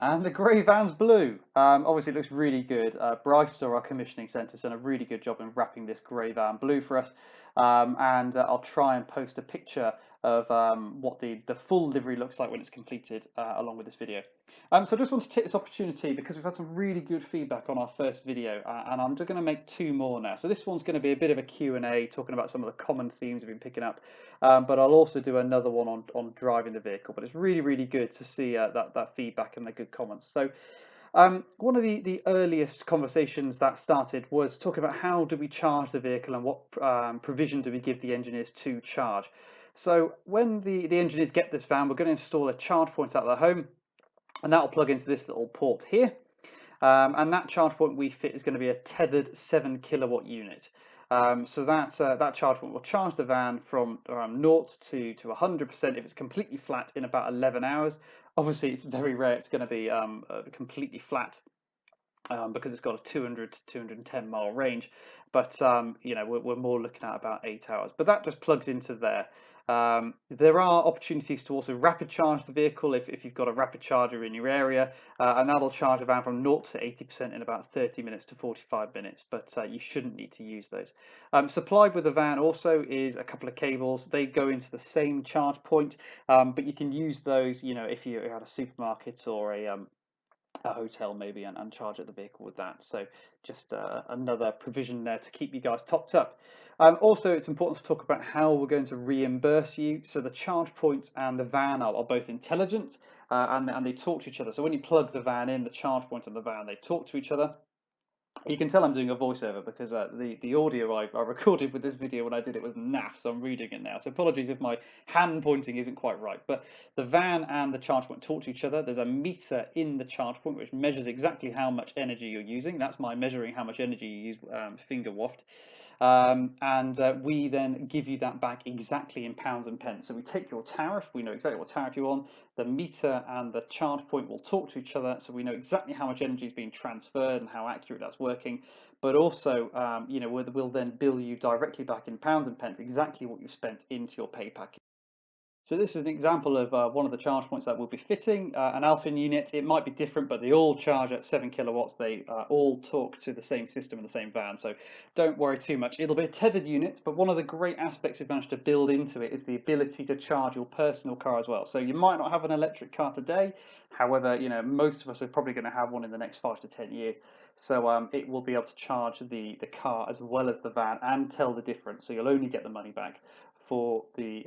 And the grey van's blue. Obviously, it looks really good. Bryce, or our commissioning centre, has done a really good job in wrapping this grey van blue for us. And I'll try and post a picture of what the full livery looks like when it's completed, along with this video. So I just want to take this opportunity because we've had some really good feedback on our first video, and I'm just going to make two more now. So this one's going to be a bit of a Q&A, talking about some of the common themes we've been picking up, but I'll also do another one on driving the vehicle. But it's really, really good to see that feedback and the good comments. So one of the earliest conversations that started was talking about how do we charge the vehicle and what provision do we give the engineers to charge. So when the engineers get this van, we're going to install a charge point at their home, and that will plug into this little port here. And that charge point we fit is going to be a tethered 7 kilowatt unit. So that charge point will charge the van from around 0 to 100% if it's completely flat in about 11 hours. Obviously, it's very rare it's going to be completely flat, because it's got a 200 to 210 mile range. But we're more looking at about 8 hours. But that just plugs into there. There are opportunities to also rapid charge the vehicle if you've got a rapid charger in your area, and that'll charge a van from 0 to 80% in about 30 minutes to 45 minutes, but you shouldn't need to use those. Supplied with the van also is a couple of cables. They go into the same charge point, but you can use those, if you're at a supermarket or a hotel maybe, and charge at the vehicle with that. So just another provision there to keep you guys topped up. Also, it's important to talk about how we're going to reimburse you. So the charge points and the van are both intelligent, and they talk to each other. So when you plug the van in, the charge point and the van, they talk to each other. You can tell I'm doing a voiceover because the audio I recorded with this video when I did it was naff, so I'm reading it now. So apologies if my hand pointing isn't quite right. But the van and the charge point talk to each other. There's a meter in the charge point which measures exactly how much energy you're using. That's my measuring how much energy you use, finger waft. And we then give you that back exactly in pounds and pence. So we take your tariff, we know exactly what tariff you're on, the meter and the charge point will talk to each other, so we know exactly how much energy is being transferred and how accurate that's working. But also, we'll then bill you directly back in pounds and pence exactly what you've spent into your pay package. So this is an example of one of the charge points that we'll be fitting, an Alphin unit. It might be different, but they all charge at 7 kilowatts. They all talk to the same system in the same van, so don't worry too much. It'll be a tethered unit, but one of the great aspects we've managed to build into it is the ability to charge your personal car as well. So you might not have an electric car today, however, most of us are probably going to have one in the next 5 to 10 years. So it will be able to charge the car as well as the van and tell the difference. So you'll only get the money back for the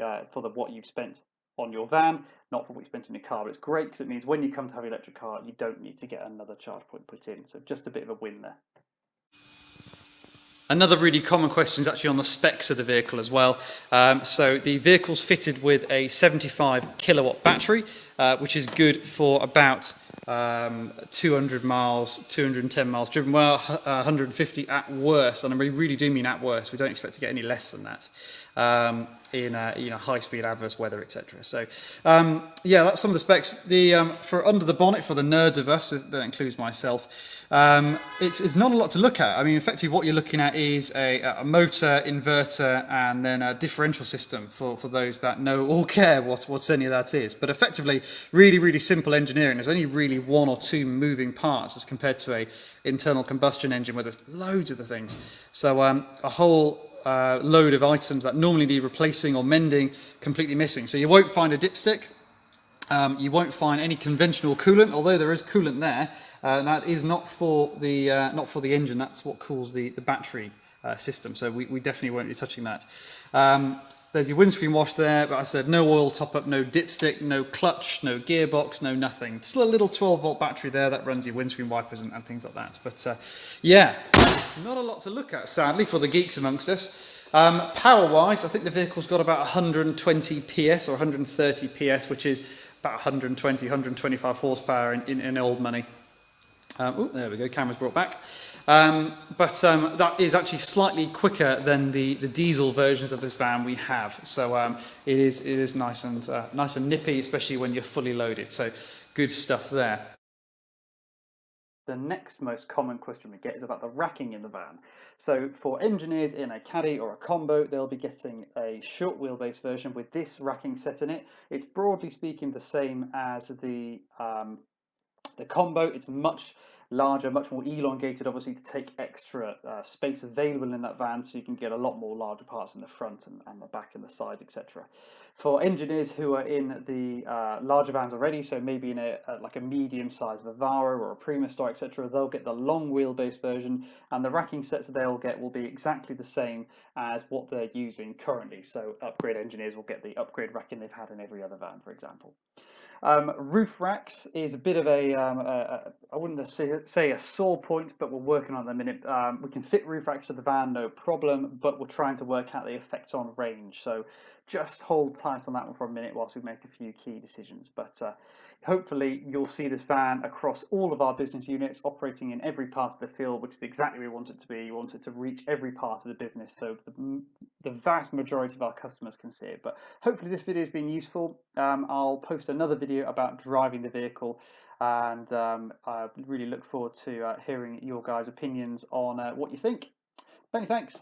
what you've spent on your van, not for what you spent in your car. But it's great because it means when you come to have your electric car, you don't need to get another charge point put in. So just a bit of a win there. Another really common question is actually on the specs of the vehicle as well. So the vehicle's fitted with a 75 kilowatt battery, which is good for about 200 miles, 210 miles driven, well, 150 at worst, and we really do mean at worst. We don't expect to get any less than that in high-speed adverse weather, etc. So that's some of the specs. For under the bonnet, for the nerds of us, that includes myself, it's not a lot to look at. I mean, effectively what you're looking at is a motor, inverter, and then a differential system for those that know or care what any of that is. But effectively, really, really simple engineering. There's only really one or two moving parts as compared to a internal combustion engine where there's loads of the things. So a whole load of items that normally need replacing or mending completely missing. So you won't find a dipstick. You won't find any conventional coolant, although there is coolant there. That is not for the engine. That's what cools the battery system. So we definitely won't be touching that. There's your windscreen wash there, but I said no oil top up, no dipstick, no clutch, no gearbox, no nothing. Still a little 12-volt battery there that runs your windscreen wipers and things like that. But not a lot to look at, sadly, for the geeks amongst us. Power-wise, I think the vehicle's got about 120 PS or 130 PS, which is about 120, 125 horsepower in old money. There we go, camera's brought back. But that is actually slightly quicker than the diesel versions of this van we have. So it is nice and nippy, especially when you're fully loaded. So good stuff there. The next most common question we get is about the racking in the van. So for engineers in a caddy or a combo, they'll be getting a short wheelbase version with this racking set in it. It's broadly speaking the same as the The combo, it's much larger, much more elongated, obviously, to take extra space available in that van, so you can get a lot more larger parts in the front and the back and the sides, etc. For engineers who are in the larger vans already, so maybe in like a medium-sized Vivaro or a Prima Star, etc., they'll get the long wheelbase version, and the racking sets they'll get will be exactly the same as what they're using currently. So upgrade engineers will get the upgrade racking they've had in every other van, for example. Roof racks is a bit of I wouldn't say a sore point, but we're working on it at the minute. We can fit roof racks to the van, no problem, but we're trying to work out the effect on range. So just hold tight on that one for a minute whilst we make a few key decisions. But hopefully you'll see this van across all of our business units, operating in every part of the field, which is exactly what we want it to be. We want it to reach every part of the business, so the vast majority of our customers can see it. But hopefully this video has been useful. I'll post another video about driving the vehicle, and I really look forward to hearing your guys' opinions on what you think. Many thanks.